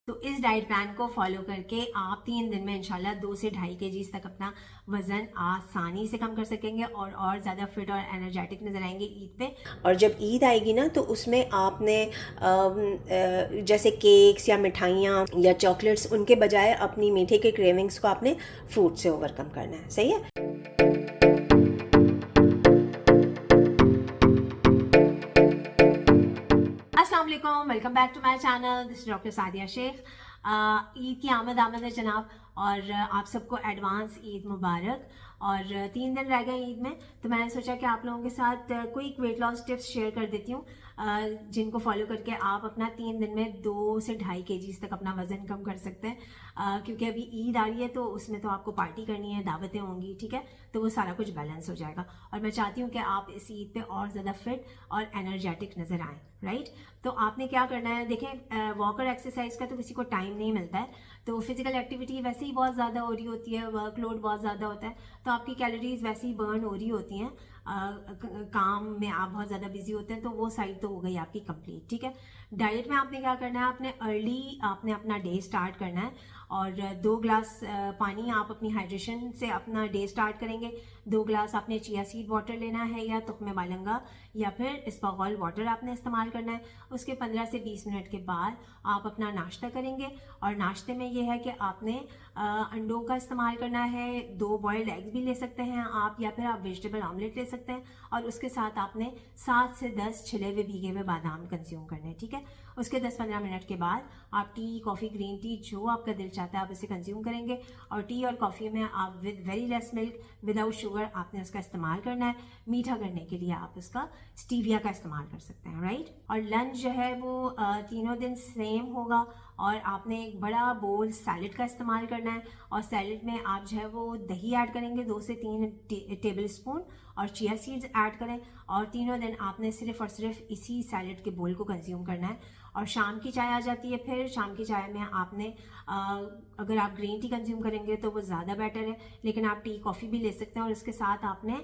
तो इस diet plan को फॉलो करके आप 3 दिन में इंशाल्लाह 2 से 2.5 kg तक अपना वजन आसानी से कम कर सकेंगे और ज़्यादा फिट और एनर्जेटिक नजर आएंगे ईद पे। और जब ईद आएगी ना तो उसमें आपने जैसे केक्स या मिठाइयाँ या चॉकलेट्स उनके बजाय अपनी मीठे के क्रेविंग्स को आपने फ्रूट से ओवरकम करना है। सही है। अस्सलाम वालेकुम, welcome back to my channel. This is doctor Sadia Shaikh. Eid की आमद है जनाब, और आप सबको एडवांस ईद मुबारक। और 3 दिन रह गए ईद में, तो मैंने सोचा कि आप लोगों के साथ quick weight loss tips share कर देती हूँ, जिनको फॉलो करके आप अपना 3 दिन में 2 से 2.5 kg तक अपना वजन कम कर सकते हैं। क्योंकि अभी ईद आ रही है तो उसमें तो आपको पार्टी करनी है, दावतें होंगी, ठीक है, तो वो सारा कुछ बैलेंस हो जाएगा। और मैं चाहती हूँ कि आप इस ईद पे और ज़्यादा फिट और एनर्जेटिक नज़र आएँ, राइट। तो आपने क्या करना है, देखें वॉकर एक्सरसाइज का तो किसी को टाइम नहीं मिलता है, तो फिजिकल एक्टिविटी वैसे ही बहुत ज़्यादा हो रही होती है, वर्कलोड बहुत ज़्यादा होता है, तो आपकी कैलोरीज वैसे ही बर्न हो रही होती हैं। काम में आप बहुत ज़्यादा बिजी होते हैं, तो वो साइड तो हो गई आपकी कंप्लीट, ठीक है। डाइट में आपने क्या करना है, आपने अर्ली आपने अपना डे स्टार्ट करना है, और 2 ग्लास पानी आप अपनी हाइड्रेशन से अपना डे स्टार्ट करेंगे। 2 ग्लास आपने चिया सीड वाटर लेना है, या तुख्मे बालंगा या फिर इस्पागोल वाटर आपने इस्तेमाल करना है। उसके 15 से 20 मिनट के बाद आप अपना नाश्ता करेंगे, और नाश्ते में ये है कि आपने अंडों का इस्तेमाल करना है। 2 बॉइल्ड एग्स भी ले सकते हैं आप, या फिर आप वेजिटेबल ऑमलेट ले सकते हैं, और उसके साथ आपने 7 से 10 छिले हुए भीगे हुए बादाम कंज्यूम करने हैं, ठीक है। उसके 10-15 मिनट के बाद आप टी, कॉफ़ी, ग्रीन टी जो आपका दिल चाहता है आप इसे कंज्यूम करेंगे। और टी और कॉफ़ी में आप with very less milk, without sugar आपने उसका इस्तेमाल करना है। मीठा करने के लिए आप उसका स्टीविया का इस्तेमाल कर सकते हैं, राइट। और लंच जो है वो तीनों दिन सेम होगा, और आपने एक बड़ा बोल सैलड का इस्तेमाल करना है, और सैलड में आप जो है वो दही ऐड करेंगे 2 से 3 टेबल स्पून, और चिया सीड्स ऐड करें। और तीनों दिन आपने सिर्फ और सिर्फ इसी सैलड के बोल को कंज्यूम करना है। और शाम की चाय आ जाती है, फिर शाम की चाय में आपने अगर आप ग्रीन टी कंज्यूम करेंगे तो वो ज़्यादा बेटर है, लेकिन आप टी कॉफ़ी भी ले सकते हैं। और उसके साथ आपने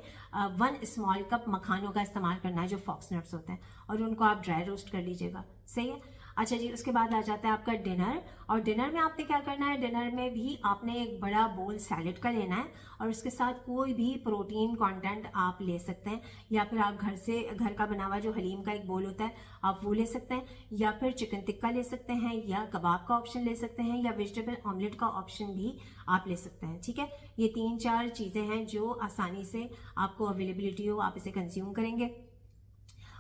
1 स्मॉल कप मखानों का इस्तेमाल करना है, जो फॉक्स नट्स होते हैं, और उनको आप ड्राई रोस्ट कर लीजिएगा। सही है। अच्छा जी, उसके बाद आ जाता है आपका डिनर। और डिनर में आपने क्या करना है, डिनर में भी आपने एक बड़ा बोल सैलड का लेना है, और उसके साथ कोई भी प्रोटीन कंटेंट आप ले सकते हैं, या फिर आप घर का बना हुआ जो हलीम का एक बोल होता है आप वो ले सकते हैं, या फिर चिकन टिक्का ले सकते हैं, या कबाब का ऑप्शन ले सकते हैं, या वेजिटेबल ऑमलेट का ऑप्शन भी आप ले सकते हैं, ठीक है। ये 3-4 चीज़ें हैं जो आसानी से आपको अवेलेबिलिटी हो, आप इसे कंज्यूम करेंगे।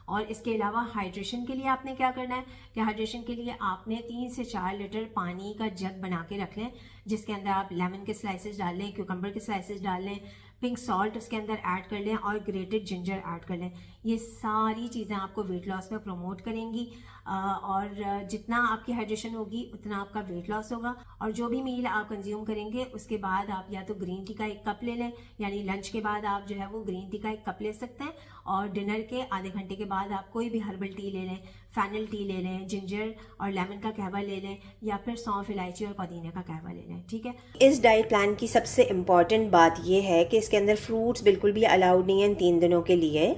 और इसके अलावा हाइड्रेशन के लिए आपने क्या करना है कि हाइड्रेशन के लिए आपने 3 से 4 लीटर पानी का जग बना के रख लें, जिसके अंदर आप लेमन के स्लाइसेस डाल लें, क्यूकम्बर के स्लाइसेस डाल लें, पिंक सॉल्ट उसके अंदर ऐड कर लें, और ग्रेटेड जिंजर ऐड कर लें। ये सारी चीज़ें आपको वेट लॉस में प्रमोट करेंगी, और जितना आपकी हाइड्रेशन होगी उतना आपका वेट लॉस होगा। और जो भी मील आप कंज्यूम करेंगे उसके बाद आप या तो ग्रीन टी का 1 कप ले लें, यानी लंच के बाद आप जो है वो ग्रीन टी का 1 कप ले सकते हैं, और डिनर के आधे घंटे के बाद आप कोई भी हर्बल टी ले लें, फैनल टी ले लें, जिंजर और लेमन का कहवा ले लें, या फिर सौंफ, इलायची और पुदीने का कहवा ले लें, ठीक है। इस डाइट प्लान की सबसे इम्पॉर्टेंट बात यह है कि इसके अंदर फ्रूट्स बिल्कुल भी अलाउड नहीं है इन 3 दिनों के लिए।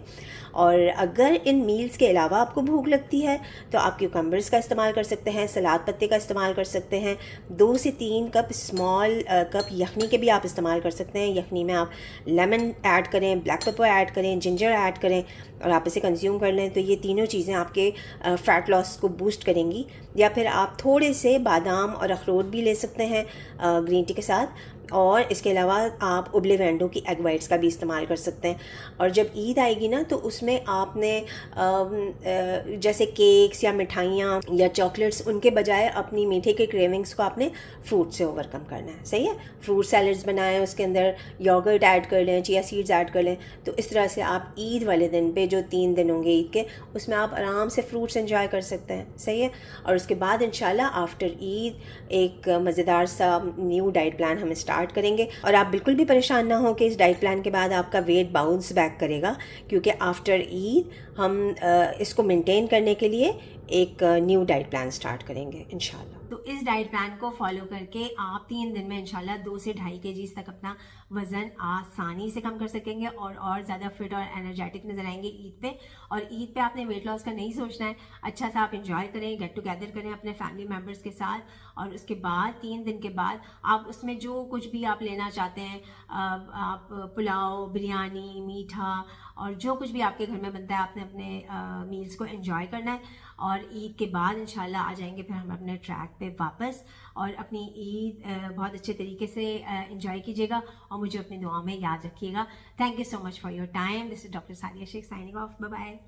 और अगर इन मील्स के अलावा आपको भूख लगती है तो आप क्यूकम्बर्स का इस्तेमाल कर सकते हैं, सलाद पत्ते का इस्तेमाल कर सकते हैं। 2 से 3 कप स्मॉल कप यखनी के भी आप इस्तेमाल कर सकते हैं। यखनी में आप लेमन ऐड करें, ब्लैक पेपर ऐड करें, जिंजर ऐड करें, और आप इसे कंज्यूम कर लें, तो ये तीनों चीज़ें आपके फ़ैट लॉस को बूस्ट करेंगी। या फिर आप थोड़े से बादाम और अखरोट भी ले सकते हैं ग्रीन टी के साथ। और इसके अलावा आप उबले हुए अंडों की एग वाइट्स का भी इस्तेमाल कर सकते हैं। और जब ईद आएगी ना तो उसमें आपने जैसे केक्स या मिठाइयाँ या चॉकलेट्स उनके बजाय अपनी मीठे के क्रेविंग्स को आपने फ्रूट से ओवरकम करना है। सही है। फ्रूट सैलड्स बनाएं, उसके अंदर योगर्ट ऐड कर लें, चिया सीड्स ऐड कर लें, तो इस तरह से आप ईद वाले दिन पे जो 3 दिन होंगे ईद के, उसमें आप आराम से फ्रूट्स एंजॉय कर सकते हैं। सही है। और उसके बाद इंशाल्लाह आफ्टर ईद एक मज़ेदार सा न्यू डाइट प्लान हम स्टार्ट करेंगे। और आप बिल्कुल भी परेशान ना हो कि इस डाइट प्लान के बाद आपका वेट बाउंस बैक करेगा, क्योंकि आफ्टर ईद हम इसको मेंटेन करने के लिए एक न्यू डाइट प्लान स्टार्ट करेंगे इंशाल्लाह। तो इस डाइट प्लान को फॉलो करके आप 3 दिन में इंशाल्लाह 2 से 2.5 kg तक अपना वजन आसानी से कम कर सकेंगे और ज़्यादा फिट और एनर्जेटिक नजर आएंगे ईद पे। और ईद पे आपने वेट लॉस का नहीं सोचना है, अच्छा सा आप इंजॉय करें, गेट टुगेदर करें अपने फैमिली मेम्बर्स के साथ, और उसके बाद 3 दिन के बाद आप उसमें जो कुछ भी आप लेना चाहते हैं, आप पुलाव, बिरयानी, मीठा और जो कुछ भी आपके घर में बनता है आपने अपने मील्स को एंजॉय करना है। और ईद के बाद इंशाल्लाह आ जाएंगे फिर हम अपने ट्रैक पे वापस, और अपनी ईद बहुत अच्छे तरीके से एंजॉय कीजिएगा और मुझे अपनी दुआ में याद रखिएगा। Thank you so much for your time. This is doctor Sadia Shaikh signing off. Bye bye.